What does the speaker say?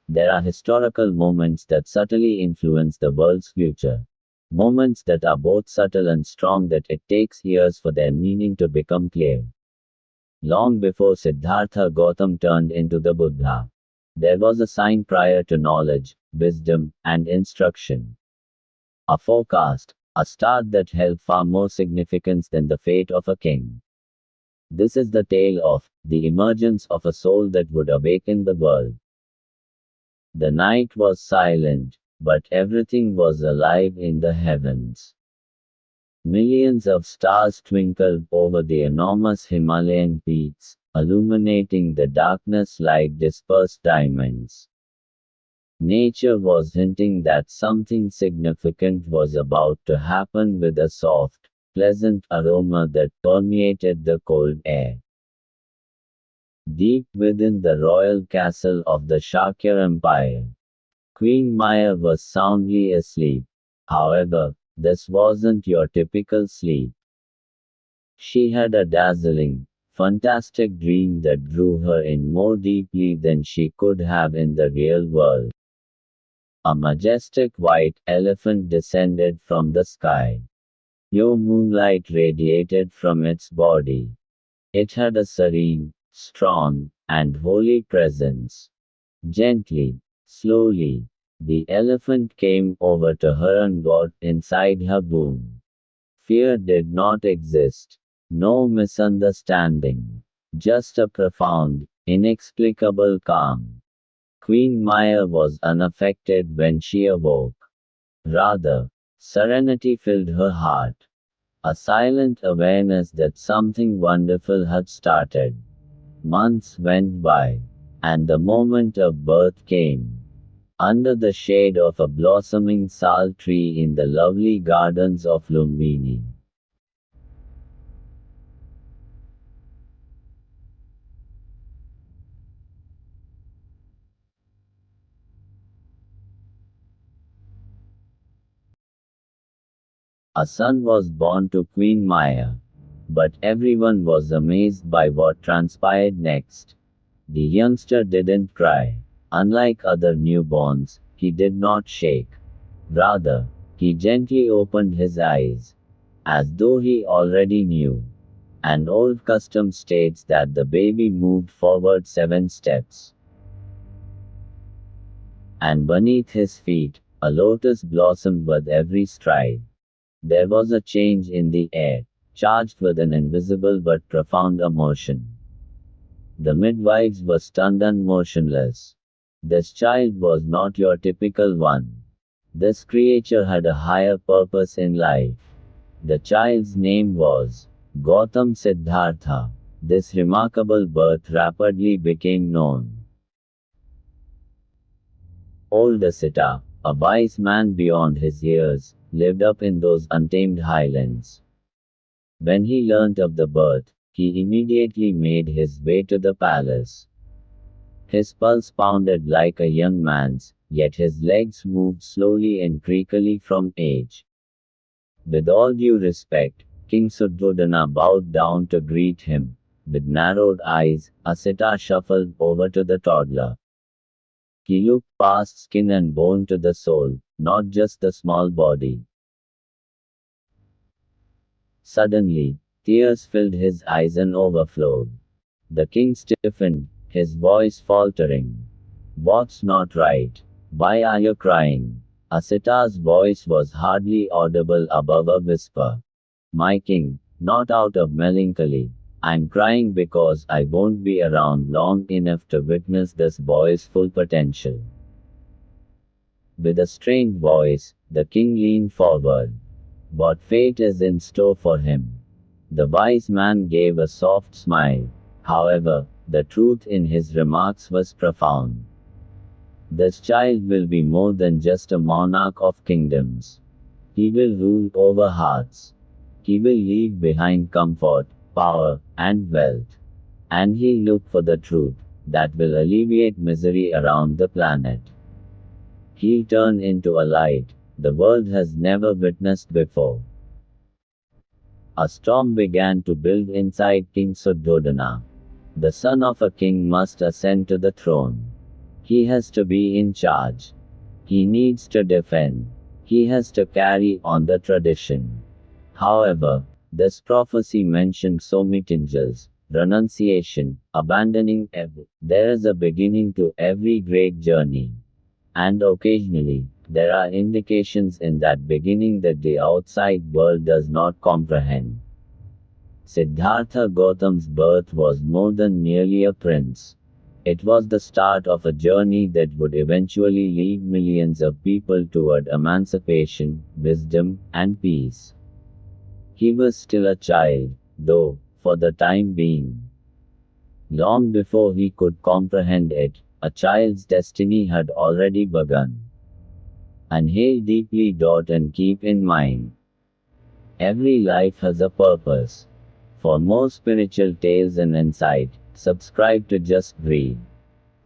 There are historical moments that subtly influence the world's future. Moments that are both subtle and strong that it takes years for their meaning to become clear. Long before Siddhartha Gautama turned into the Buddha, there was a sign prior to knowledge, wisdom, and instruction. A forecast, a star that held far more significance than the fate of a king. This is the tale of the emergence of a soul that would awaken the world. The night was silent, but everything was alive in the heavens. Millions of stars twinkled over the enormous Himalayan peaks, illuminating the darkness like dispersed diamonds. Nature was hinting that something significant was about to happen with a soft, pleasant aroma that permeated the cold air. Deep within the royal castle of the Shakya Empire, Queen Maya was soundly asleep. However, this wasn't your typical sleep. She had a dazzling, fantastic dream that drew her in more deeply than she could have in the real world. A majestic white elephant descended from the sky. Pure moonlight radiated from its body. It had a serene, strong, and holy presence. Gently, slowly, the elephant came over to her and got inside her womb. Fear did not exist. No misunderstanding. Just a profound, inexplicable calm. Queen Maya was unaffected when she awoke. Rather, serenity filled her heart. A silent awareness that something wonderful had started. Months went by, and the moment of birth came. Under the shade of a blossoming sal tree in the lovely gardens of Lumbini. A son was born to Queen Maya. But everyone was amazed by what transpired next. The youngster didn't cry. Unlike other newborns, he did not shake. Rather, he gently opened his eyes, as though he already knew. An old custom states that the baby moved forward 7 steps, and beneath his feet, a lotus blossomed with every stride. There was a change in the air, charged with an invisible but profound emotion. The midwives were stunned and motionless. This child was not your typical one. This creature had a higher purpose in life. The child's name was Gautam Siddhartha. This remarkable birth rapidly became known. Old Asita, a wise man beyond his years, lived up in those untamed highlands. When he learnt of the birth, he immediately made his way to the palace. His pulse pounded like a young man's, yet his legs moved slowly and creakily from age. With all due respect, King Suddhodana bowed down to greet him. With narrowed eyes, Asita shuffled over to the toddler. He looked past skin and bone to the soul, not just the small body. Suddenly, tears filled his eyes and overflowed. The king stiffened, his voice faltering. What's not right? Why are you crying? Asita's voice was hardly audible above a whisper. My king, not out of melancholy. I'm crying because I won't be around long enough to witness this boy's full potential. With a strained voice, the king leaned forward. What fate is in store for him? The wise man gave a soft smile. However, the truth in his remarks was profound. This child will be more than just a monarch of kingdoms. He will rule over hearts. He will leave behind comfort, power, and wealth. And he'll look for the truth that will alleviate misery around the planet. He'll turn into a light the world has never witnessed before. A storm began to build inside King Suddhodana. The son of a king must ascend to the throne. He has to be in charge. He needs to defend. He has to carry on the tradition. However, this prophecy mentioned omissions, renunciation, abandoning every. There is a beginning to every great journey. And occasionally, there are indications in that beginning that the outside world does not comprehend. Siddhartha Gautama's birth was more than merely a prince. It was the start of a journey that would eventually lead millions of people toward emancipation, wisdom, and peace. He was still a child, though, for the time being. Long before he could comprehend it, a child's destiny had already begun. And hail deeply. And keep in mind, every life has a purpose. For more spiritual tales and insight, subscribe to Just Breathe.